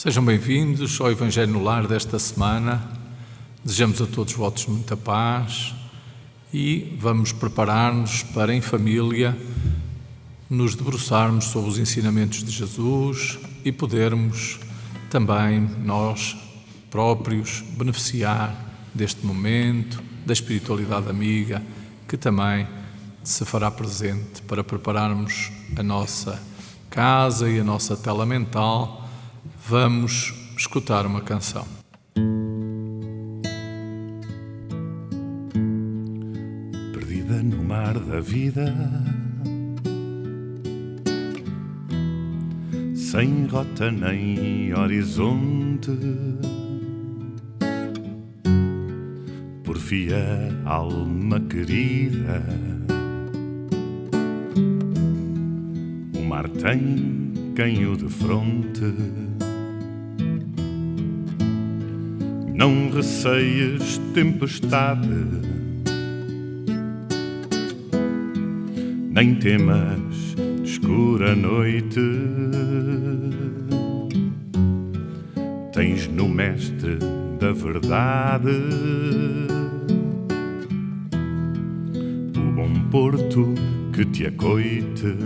Sejam bem-vindos ao Evangelho no Lar desta semana. Desejamos a todos votos de muita paz e vamos preparar-nos para, em família, nos debruçarmos sobre os ensinamentos de Jesus e podermos também nós próprios beneficiar deste momento, da espiritualidade amiga que também se fará presente para prepararmos a nossa casa e a nossa tela mental. Vamos escutar uma canção. Perdida no mar da vida, sem rota nem horizonte, porfia alma querida, o mar tem quem o defronte. Não receies tempestade, nem temas escura noite. Tens no Mestre da verdade o bom porto que te acoite.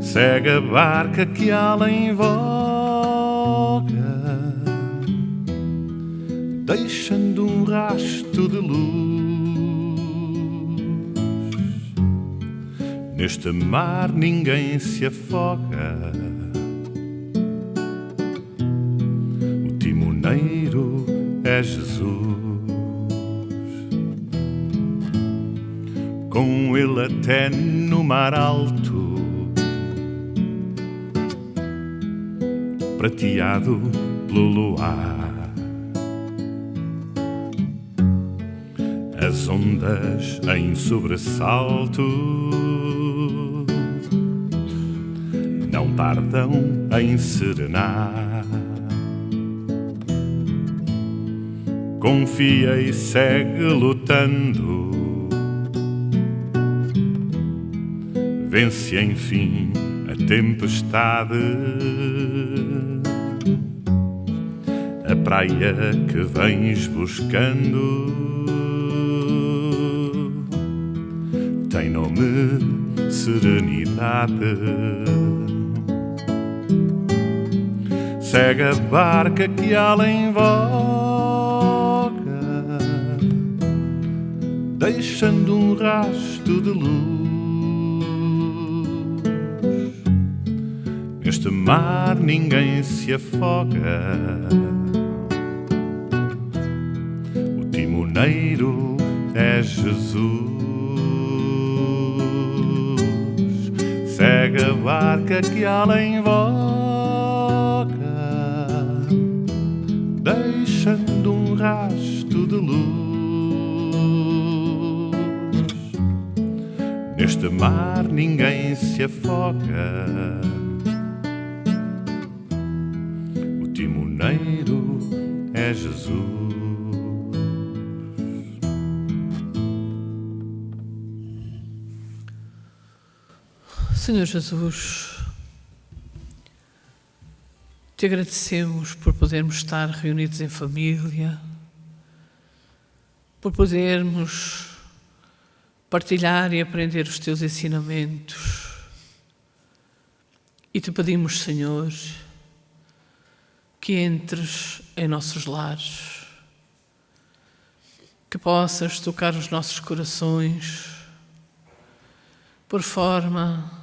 Segue a barca que além voga, deixando um rasto de luz. Neste mar ninguém se afoga, o timoneiro é Jesus. Com ele até no mar alto, prateado pelo luar, as ondas em sobressalto não tardam em serenar. Confia e segue lutando, vence enfim a tempestade. A praia que vens buscando tem nome serenidade. Segue a barca que além voga, deixando um rasto de luz. Neste mar ninguém se afoga, o timoneiro é Jesus. Segue a barca que além voga, deixando um rasto de luz. Neste mar ninguém se afoga, o timoneiro é Jesus. Senhor Jesus, te agradecemos por podermos estar reunidos em família, por podermos partilhar e aprender os teus ensinamentos. E te pedimos, Senhor, que entres em nossos lares, que possas tocar os nossos corações, por forma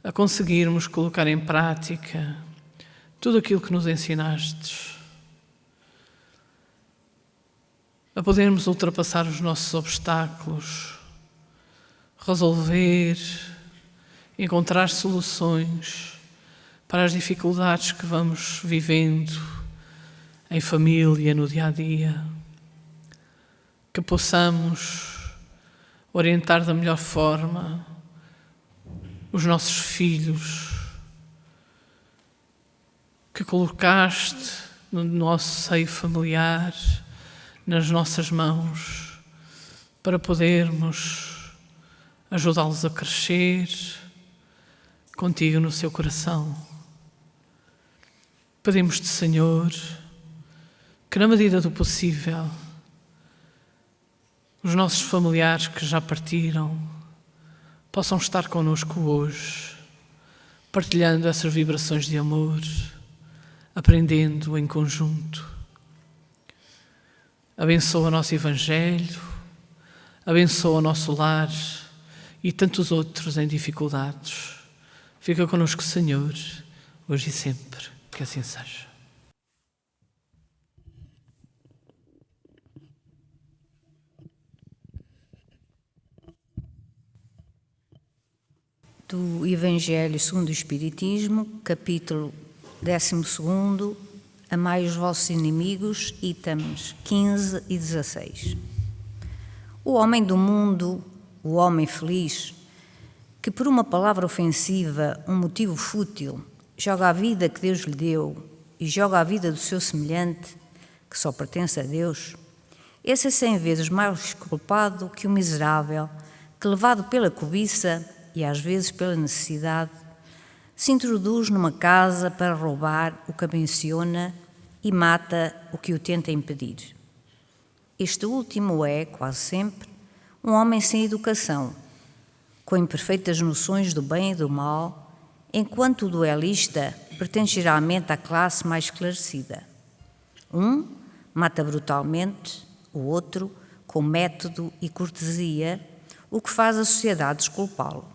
a conseguirmos colocar em prática tudo aquilo que nos ensinastes, a podermos ultrapassar os nossos obstáculos, resolver, encontrar soluções para as dificuldades que vamos vivendo em família, no dia-a-dia, que possamos orientar da melhor forma os nossos filhos que colocaste no nosso seio familiar, nas nossas mãos, para podermos ajudá-los a crescer contigo no seu coração. Pedimos-te, Senhor, que na medida do possível os nossos familiares que já partiram possam estar connosco hoje, partilhando essas vibrações de amor, aprendendo em conjunto. Abençoa o nosso Evangelho, abençoa o nosso lar e tantos outros em dificuldades. Fica connosco, Senhor, hoje e sempre. Que assim seja. Do Evangelho segundo o Espiritismo, capítulo 12, Amai os vossos inimigos, itens 15 e 16. O homem do mundo, o homem feliz, que por uma palavra ofensiva, um motivo fútil, joga a vida que Deus lhe deu e joga a vida do seu semelhante, que só pertence a Deus, esse é 100 vezes mais culpado que o miserável que, levado pela cobiça e às vezes pela necessidade, se introduz numa casa para roubar o que a menciona e mata o que o tenta impedir. Este último é, quase sempre, um homem sem educação, com imperfeitas noções do bem e do mal, enquanto o duelista pertence geralmente à classe mais esclarecida. Um mata brutalmente, o outro, com método e cortesia, o que faz a sociedade desculpá-lo.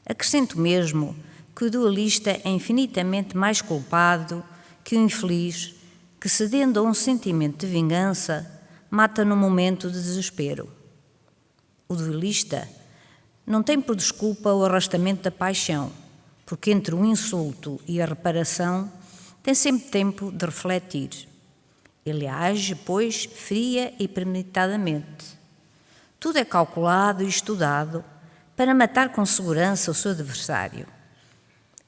Acrescento mesmo que o duelista é infinitamente mais culpado que o infeliz que, cedendo a um sentimento de vingança, mata no momento de desespero. O duelista não tem por desculpa o arrastamento da paixão, porque entre o insulto e a reparação tem sempre tempo de refletir. Ele age, pois, fria e premeditadamente. Tudo é calculado e estudado para matar com segurança o seu adversário.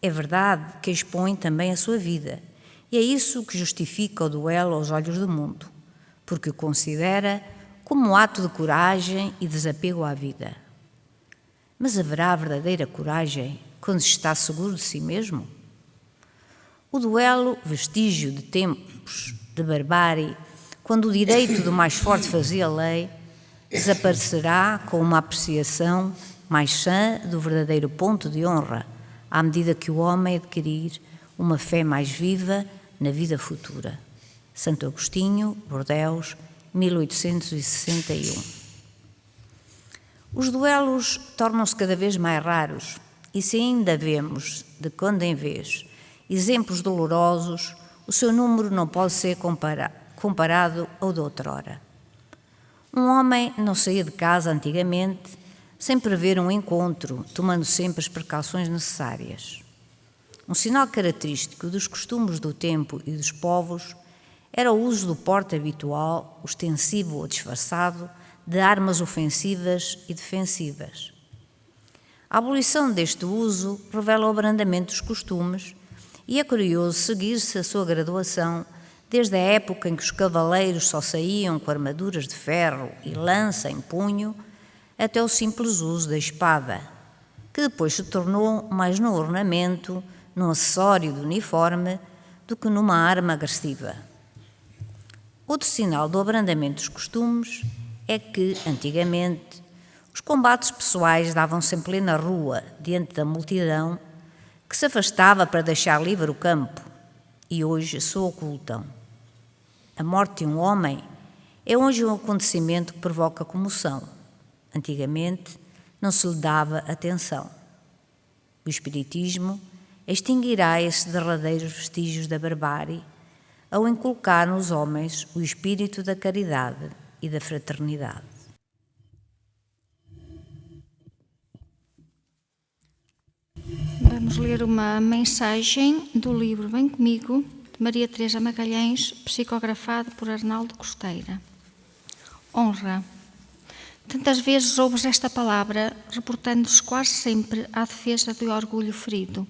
É verdade que expõe também a sua vida, e é isso que justifica o duelo aos olhos do mundo, porque o considera como um ato de coragem e desapego à vida. Mas haverá verdadeira coragem quando se está seguro de si mesmo? O duelo, vestígio de tempos de barbárie, quando o direito do mais forte fazia lei, desaparecerá com uma apreciação mais sã do verdadeiro ponto de honra, à medida que o homem adquirir uma fé mais viva na vida futura. Santo Agostinho, Bordeus, 1861. Os duelos tornam-se cada vez mais raros e se ainda vemos, de quando em vez, exemplos dolorosos, o seu número não pode ser comparado ao de outrora. Um homem não saía de casa antigamente sem prever um encontro, tomando sempre as precauções necessárias. Um sinal característico dos costumes do tempo e dos povos era o uso do porte habitual, ostensivo ou disfarçado, de armas ofensivas e defensivas. A abolição deste uso revela o abrandamento dos costumes e é curioso seguir-se a sua graduação desde a época em que os cavaleiros só saíam com armaduras de ferro e lança em punho até o simples uso da espada, que depois se tornou mais no ornamento, num acessório do uniforme, do que numa arma agressiva. Outro sinal do abrandamento dos costumes é que, antigamente, os combates pessoais davam-se em plena rua, diante da multidão, que se afastava para deixar livre o campo, e hoje se ocultam. A morte de um homem é hoje um acontecimento que provoca comoção. Antigamente, não se lhe dava atenção. O Espiritismo extinguirá esses derradeiros vestígios da barbárie ao inculcar nos homens o espírito da caridade e da fraternidade. Vamos ler uma mensagem do livro Vem Comigo, de Maria Teresa Magalhães, psicografado por Arnaldo Costeira. Honra. Tantas vezes ouves esta palavra, reportando-se quase sempre à defesa do orgulho ferido.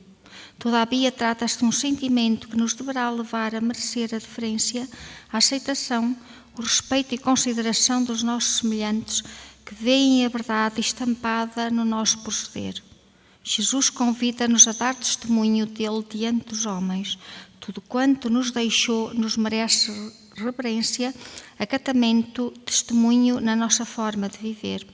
Todavia, trata-se de um sentimento que nos deverá levar a merecer a deferência, a aceitação, o respeito e consideração dos nossos semelhantes que veem a verdade estampada no nosso proceder. Jesus convida-nos a dar testemunho dele diante dos homens. Tudo quanto nos deixou nos merece reverência, acatamento, testemunho na nossa forma de viver.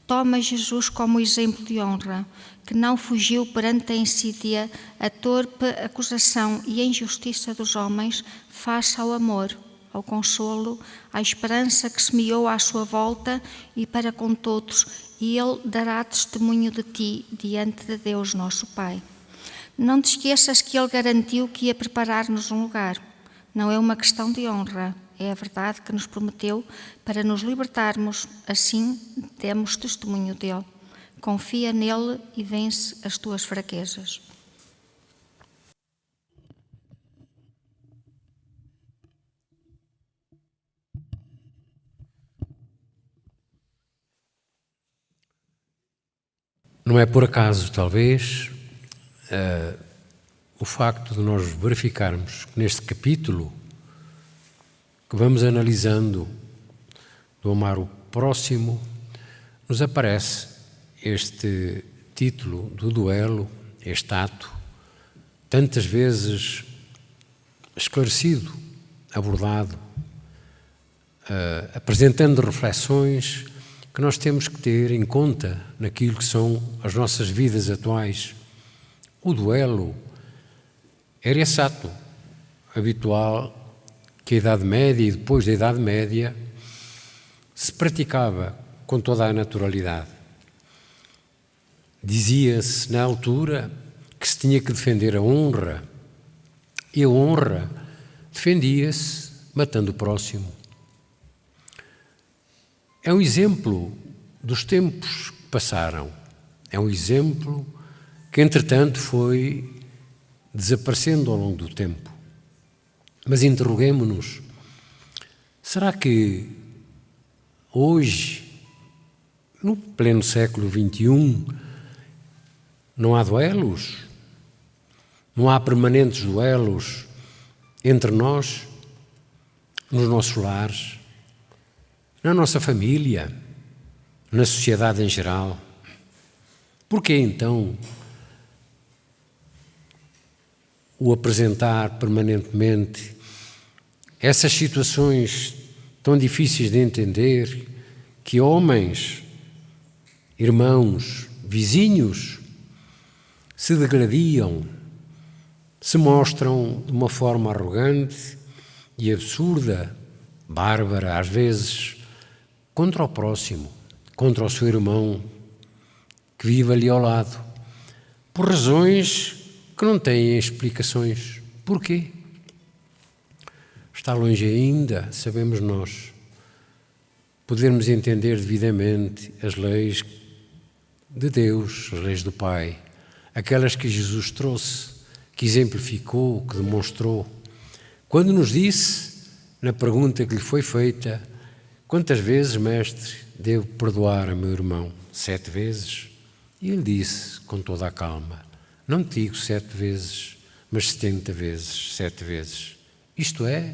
Toma Jesus como exemplo de honra, que não fugiu perante a insídia, a torpe acusação e a injustiça dos homens, face ao amor, ao consolo, à esperança que semeou à sua volta e para com todos, e Ele dará testemunho de ti diante de Deus, nosso Pai. Não te esqueças que Ele garantiu que ia preparar-nos um lugar. Não é uma questão de honra, é a verdade que nos prometeu para nos libertarmos, assim demos testemunho dele. Confia nele e vence as tuas fraquezas. Não é por acaso, talvez, o facto de nós verificarmos que neste capítulo que vamos analisando do amar o próximo, nos aparece este título do duelo, este ato, tantas vezes esclarecido, abordado, apresentando reflexões que nós temos que ter em conta naquilo que são as nossas vidas atuais. O duelo era esse ato habitual que a Idade Média e depois da Idade Média se praticava com toda a naturalidade. Dizia-se na altura que se tinha que defender a honra, e a honra defendia-se matando o próximo. É um exemplo dos tempos que passaram, é um exemplo que entretanto foi desaparecendo ao longo do tempo. Mas interroguemo-nos, será que hoje, no pleno século XXI, não há duelos? Não há permanentes duelos entre nós, nos nossos lares, na nossa família, na sociedade em geral? Por que então o apresentar permanentemente essas situações tão difíceis de entender, que homens, irmãos, vizinhos se degladiam, se mostram de uma forma arrogante e absurda, bárbara às vezes, contra o próximo, contra o seu irmão que vive ali ao lado, por razões que não têm explicações. Porquê? Está longe ainda, sabemos nós, podermos entender devidamente as leis de Deus, as leis do Pai, aquelas que Jesus trouxe, que exemplificou, que demonstrou. Quando nos disse, na pergunta que lhe foi feita, quantas vezes, mestre, devo perdoar a meu irmão? 7 vezes? E ele disse, com toda a calma, não te digo 7 vezes, mas 70 vezes, 7 vezes. Isto é,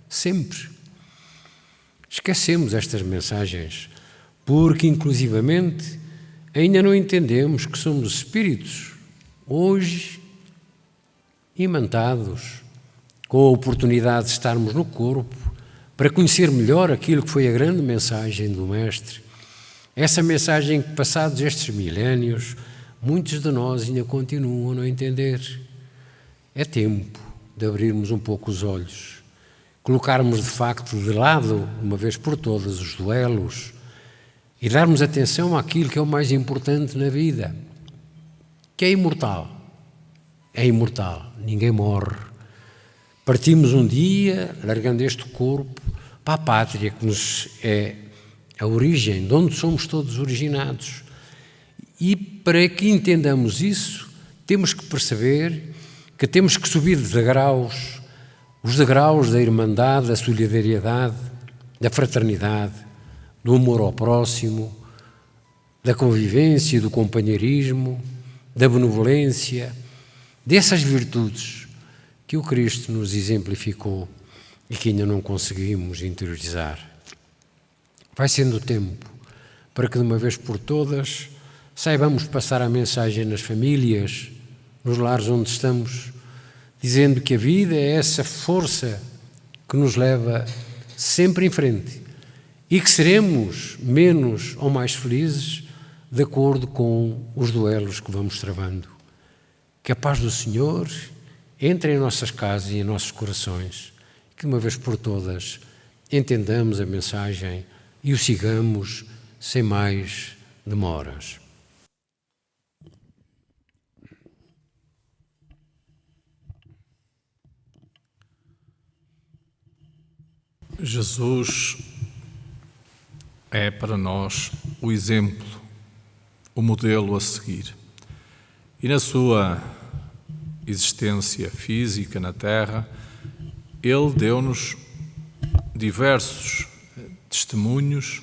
sempre. Esquecemos estas mensagens, porque, inclusivamente, ainda não entendemos que somos espíritos, hoje, imantados, com a oportunidade de estarmos no corpo, para conhecer melhor aquilo que foi a grande mensagem do Mestre. Essa mensagem que, passados estes milénios, muitos de nós ainda continuam a não entender. É tempo de abrirmos um pouco os olhos, colocarmos de facto de lado, uma vez por todas, os duelos e darmos atenção àquilo que é o mais importante na vida, que é imortal. É imortal, ninguém morre. Partimos um dia, largando este corpo, para a pátria que nos é a origem, de onde somos todos originados. E para que entendamos isso, temos que perceber que temos que subir de degraus, os degraus da irmandade, da solidariedade, da fraternidade, do amor ao próximo, da convivência, do companheirismo, da benevolência, dessas virtudes que o Cristo nos exemplificou e que ainda não conseguimos interiorizar. Vai sendo tempo para que de uma vez por todas saibamos passar a mensagem nas famílias, nos lares onde estamos, dizendo que a vida é essa força que nos leva sempre em frente e que seremos menos ou mais felizes de acordo com os duelos que vamos travando. Que a paz do Senhor entre em nossas casas e em nossos corações, que de uma vez por todas entendamos a mensagem e o sigamos sem mais demoras. Jesus é para nós o exemplo, o modelo a seguir. E na sua existência física na Terra, Ele deu-nos diversos testemunhos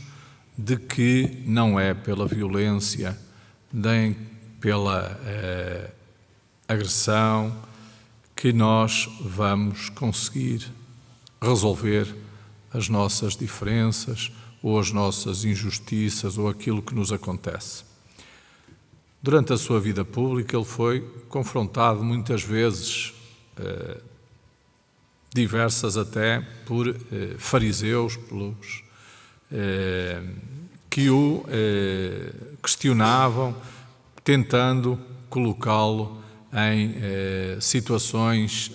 de que não é pela violência, nem pela agressão, que nós vamos conseguir resolver as nossas diferenças ou as nossas injustiças ou aquilo que nos acontece. Durante a sua vida pública, ele foi confrontado muitas vezes, diversas até, por fariseus, que o questionavam, tentando colocá-lo em situações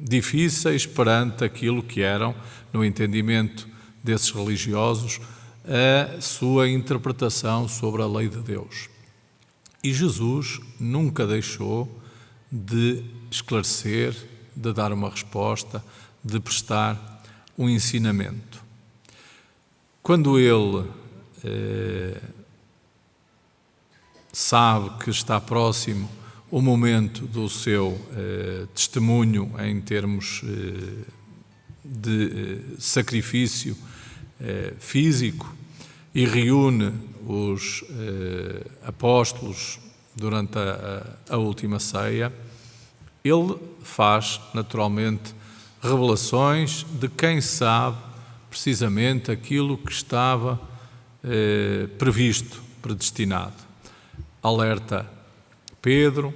difíceis perante aquilo que eram, no entendimento desses religiosos, a sua interpretação sobre a lei de Deus. E Jesus nunca deixou de esclarecer, de dar uma resposta, de prestar um ensinamento. Quando ele sabe que está próximo o momento do seu testemunho em termos de sacrifício físico e reúne os apóstolos durante a última ceia, ele faz naturalmente revelações de quem sabe precisamente aquilo que estava previsto, predestinado. Alerta Pedro,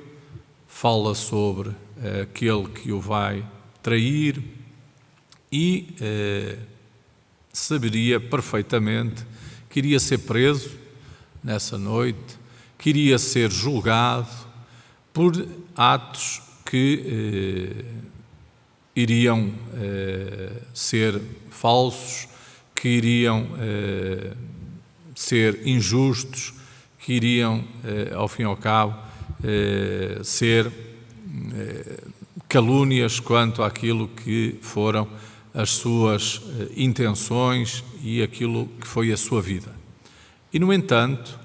fala sobre aquele que o vai trair e saberia perfeitamente que iria ser preso nessa noite, que iria ser julgado por atos que iriam ser falsos, que iriam ser injustos, que iriam, ao fim e ao cabo, ser calúnias quanto àquilo que foram as suas intenções e aquilo que foi a sua vida. E, no entanto,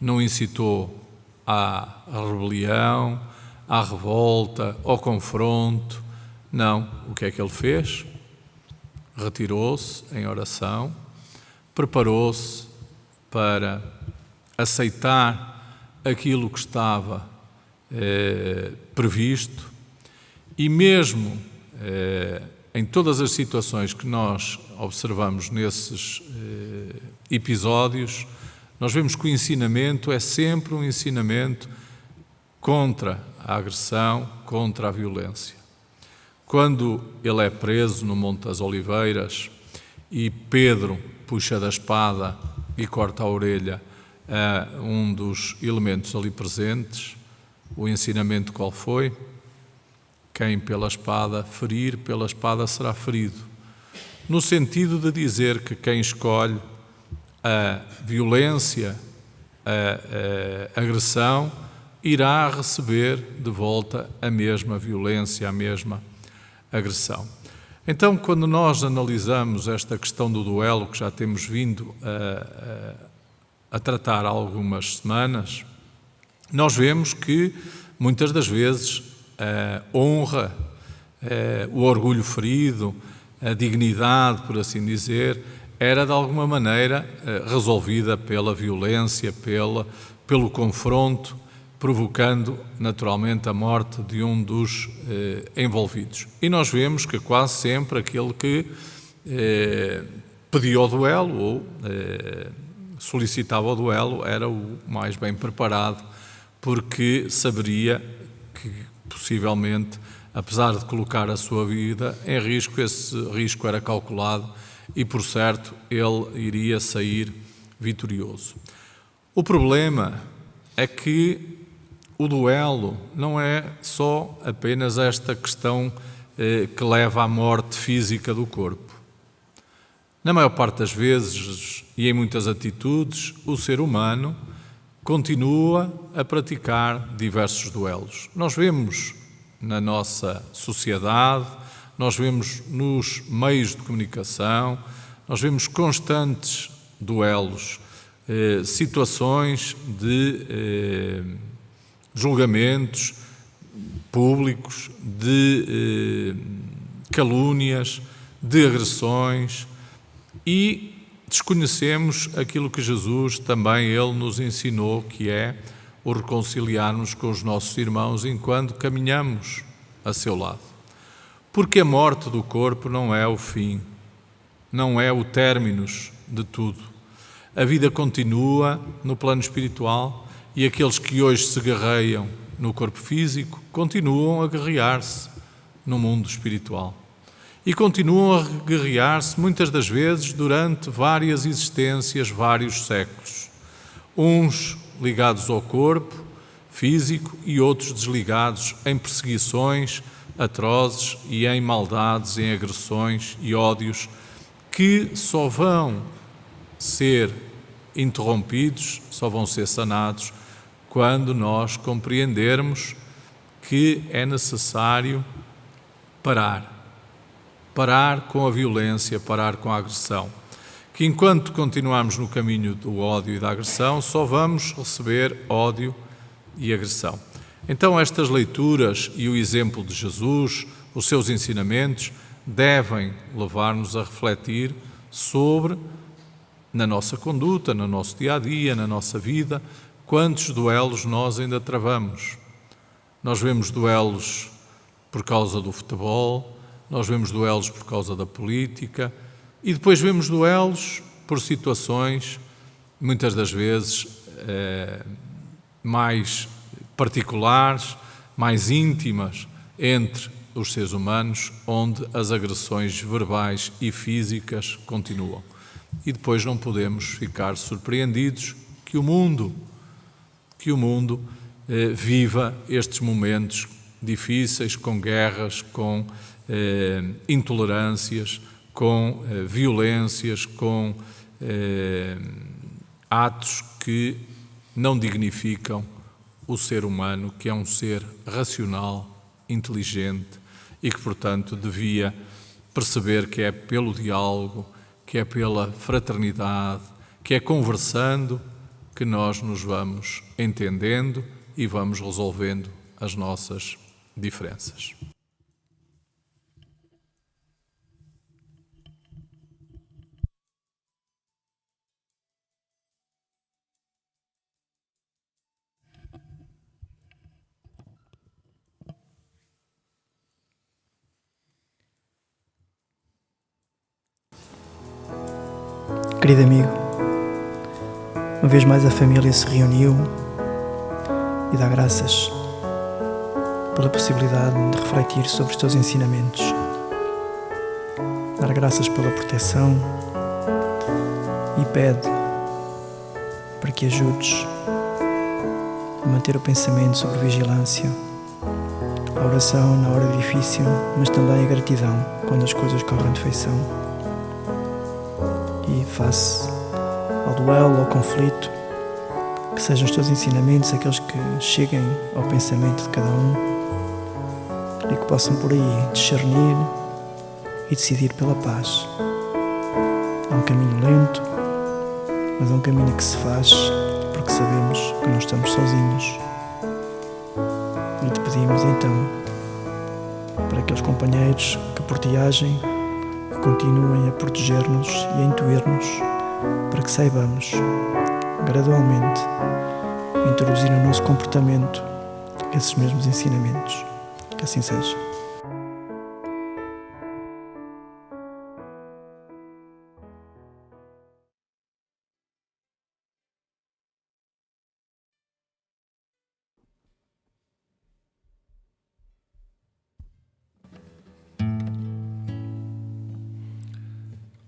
não incitou à rebelião, à revolta, ao confronto. Não. O que é que ele fez? Retirou-se em oração, preparou-se para aceitar aquilo que estava previsto e mesmo em todas as situações que nós observamos nesses episódios, nós vemos que o ensinamento é sempre um ensinamento contra a agressão, contra a violência. Quando ele é preso no Monte das Oliveiras e Pedro puxa da espada e corta a orelha a um dos elementos ali presentes, o ensinamento qual foi? Quem pela espada ferir, pela espada será ferido. No sentido de dizer que quem escolhe a violência, a agressão, irá receber de volta a mesma violência, a mesma agressão. Então, quando nós analisamos esta questão do duelo, que já temos vindo a tratar há algumas semanas, nós vemos que, muitas das vezes, a honra, o orgulho ferido, a dignidade, por assim dizer, era de alguma maneira resolvida pela violência, pelo confronto, provocando naturalmente a morte de um dos envolvidos. E nós vemos que quase sempre aquele que pediu o duelo ou solicitava o duelo era o mais bem preparado, porque saberia que, possivelmente, apesar de colocar a sua vida em risco, esse risco era calculado e, por certo, ele iria sair vitorioso. O problema é que o duelo não é só apenas esta questão que leva à morte física do corpo. Na maior parte das vezes e em muitas atitudes, o ser humano continua a praticar diversos duelos. Nós vemos na nossa sociedade, nós vemos nos meios de comunicação, nós vemos constantes duelos, situações de julgamentos públicos, de calúnias, de agressões, e desconhecemos aquilo que Jesus também ele nos ensinou, que é o reconciliarmos com os nossos irmãos enquanto caminhamos a seu lado. Porque a morte do corpo não é o fim, não é o términus de tudo. A vida continua no plano espiritual e aqueles que hoje se guerreiam no corpo físico continuam a guerrear-se no mundo espiritual. E continuam a guerrear-se muitas das vezes durante várias existências, vários séculos. Uns ligados ao corpo físico e outros desligados em perseguições atrozes e em maldades, em agressões e ódios que só vão ser interrompidos, só vão ser sanados quando nós compreendermos que é necessário parar com a violência, parar com a agressão. Que enquanto continuarmos no caminho do ódio e da agressão, só vamos receber ódio e agressão. Então estas leituras e o exemplo de Jesus, os seus ensinamentos, devem levar-nos a refletir sobre, na nossa conduta, no nosso dia-a-dia, na nossa vida, quantos duelos nós ainda travamos. Nós vemos duelos por causa do futebol, nós vemos duelos por causa da política e depois vemos duelos por situações, muitas das vezes, mais particulares, mais íntimas entre os seres humanos, onde as agressões verbais e físicas continuam. E depois não podemos ficar surpreendidos que o mundo viva estes momentos difíceis, com guerras, com intolerâncias, com violências, com atos que não dignificam o ser humano, que é um ser racional, inteligente e que, portanto, devia perceber que é pelo diálogo, que é pela fraternidade, que é conversando que nós nos vamos entendendo e vamos resolvendo as nossas diferenças. Querido amigo, uma vez mais a família se reuniu e dá graças pela possibilidade de refletir sobre os teus ensinamentos. Dar graças pela proteção e pede para que ajudes a manter o pensamento sobre vigilância, a oração na hora difícil, mas também a gratidão quando as coisas correm de feição. E face ao duelo, ao conflito, que sejam os teus ensinamentos aqueles que cheguem ao pensamento de cada um e que possam por aí discernir e decidir pela paz. É um caminho lento, mas é um caminho que se faz porque sabemos que não estamos sozinhos. E te pedimos então para aqueles companheiros que por ti agem, que continuem a proteger-nos e a intuir-nos para que saibamos gradualmente introduzir no nosso comportamento esses mesmos ensinamentos. Que assim seja.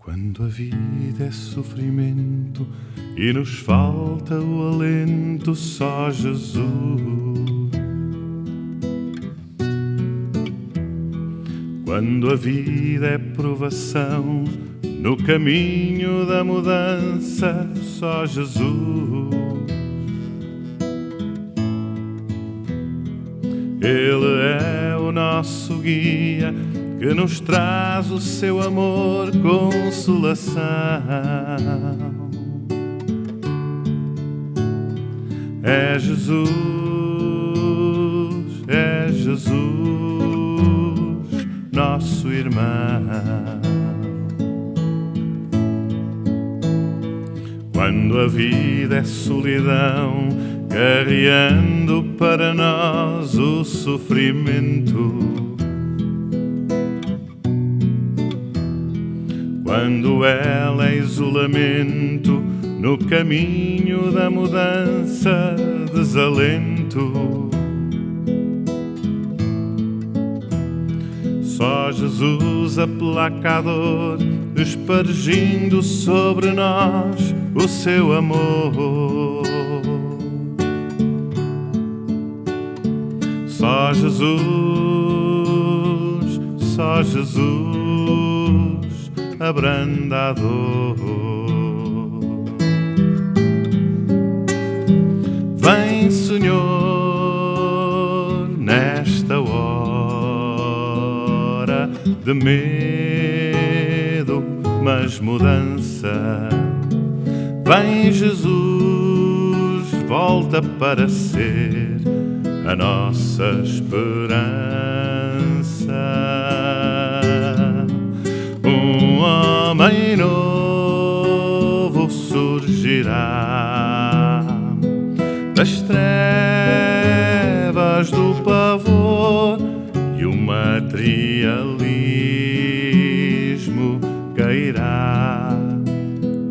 Quando a vida é sofrimento e nos falta o alento, só Jesus. Quando a vida é provação, no caminho da mudança, só Jesus. Ele é o nosso guia, que nos traz o seu amor, consolação. É Jesus, nosso irmão. Quando a vida é solidão, carreando para nós o sofrimento. Quando ela é isolamento, no caminho da mudança, desalento. Só Jesus aplaca a dor, espargindo sobre nós o seu amor. Só Jesus abranda a dor. Vem, Senhor, nesta hora de medo, mas mudança. Vem, Jesus, volta para ser a nossa esperança. Um homem novo surgirá das trevas do pavor, e o materialismo cairá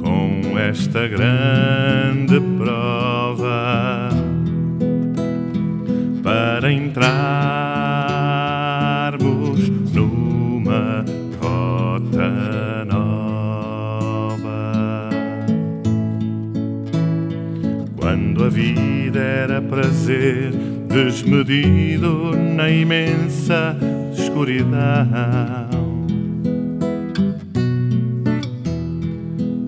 com esta grande prova para entrarmos numa rota nova. Quando a vida era prazer desmedido na imensa escuridão,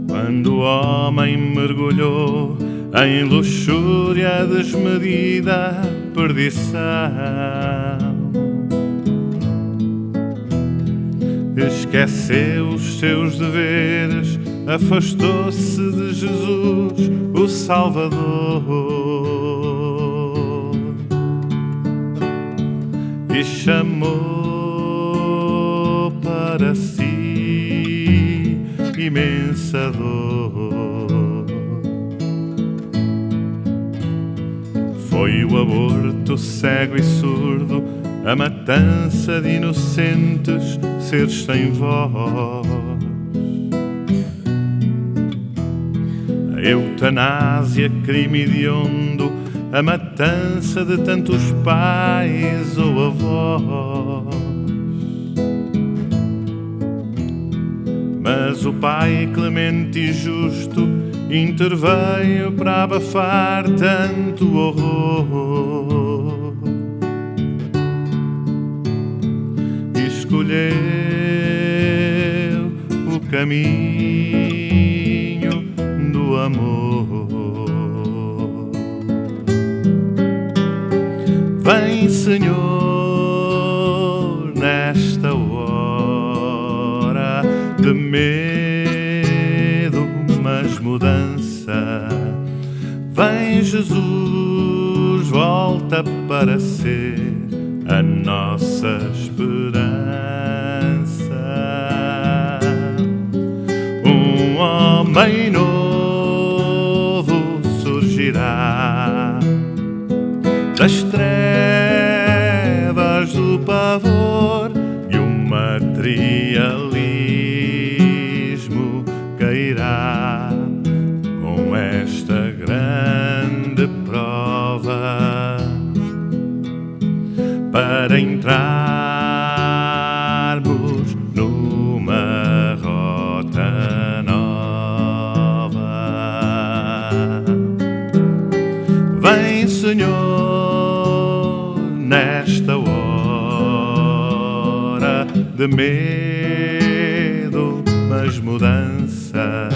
quando o homem mergulhou em luxúria desmedida, perdição, esqueceu os seus deveres, afastou-se de Jesus, o Salvador, e chamou para si imensa dor. Foi o aborto cego e surdo, a matança de inocentes seres sem voz, a eutanásia crime hediondo, a matança de tantos pais ou avós. Mas o Pai clemente e justo interveio para abafar tanto horror. Escolheu o caminho do amor. Vem, Senhor, nesta hora de medo, mas mudança. Vem, Jesus, volta para ser a nossa esperança. Um homem novo surgirá das trevas do pavor, e o materialismo cairá com esta grande prova para entrarmos numa rota de medo, mas mudança.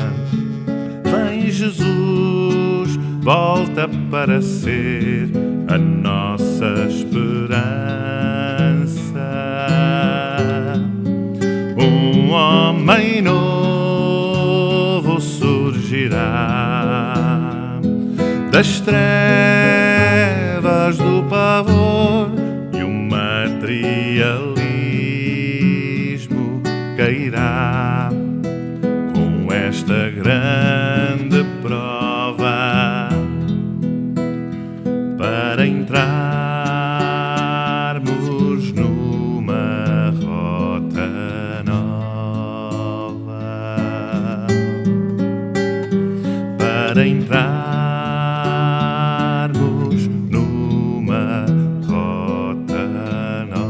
Vem Jesus, volta para ser a nossa esperança. Um homem novo surgirá das trevas do pavor, e o materialismo cairá com esta grande prova para entrarmos numa rota nova, para entrarmos numa rota nova.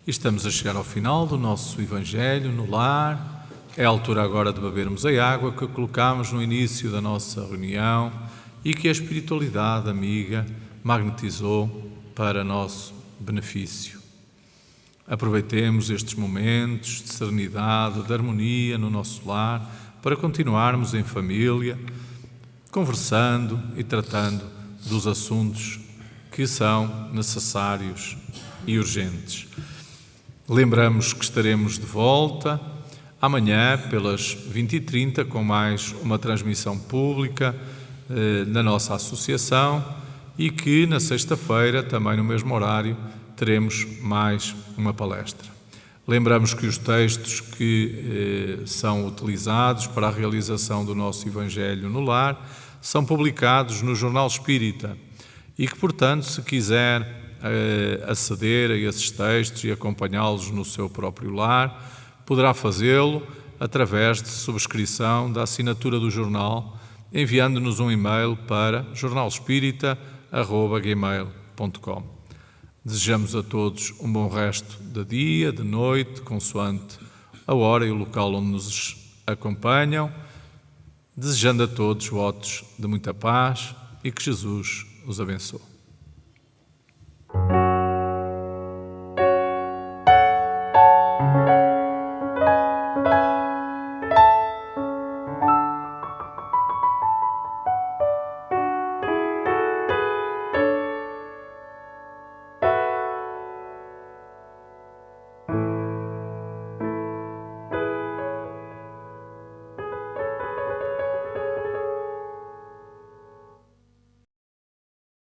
E estamos a chegar ao final do nosso Evangelho no lar. É a altura agora de bebermos a água que colocámos no início da nossa reunião e que a espiritualidade amiga magnetizou para nosso benefício. Aproveitemos estes momentos de serenidade, de harmonia no nosso lar para continuarmos em família, conversando e tratando dos assuntos que são necessários e urgentes. Lembramos que estaremos de volta amanhã pelas 20h30 com mais uma transmissão pública na nossa associação e que na sexta-feira, também no mesmo horário, teremos mais uma palestra. Lembramos que os textos que são utilizados para a realização do nosso Evangelho no Lar são publicados no Jornal Espírita e que, portanto, se quiser aceder a esses textos e acompanhá-los no seu próprio lar, poderá fazê-lo através de subscrição da assinatura do jornal, enviando-nos um e-mail para jornalespírita@gmail.com. Desejamos a todos um bom resto de dia, de noite, consoante a hora e o local onde nos acompanham, desejando a todos votos de muita paz e que Jesus os abençoe.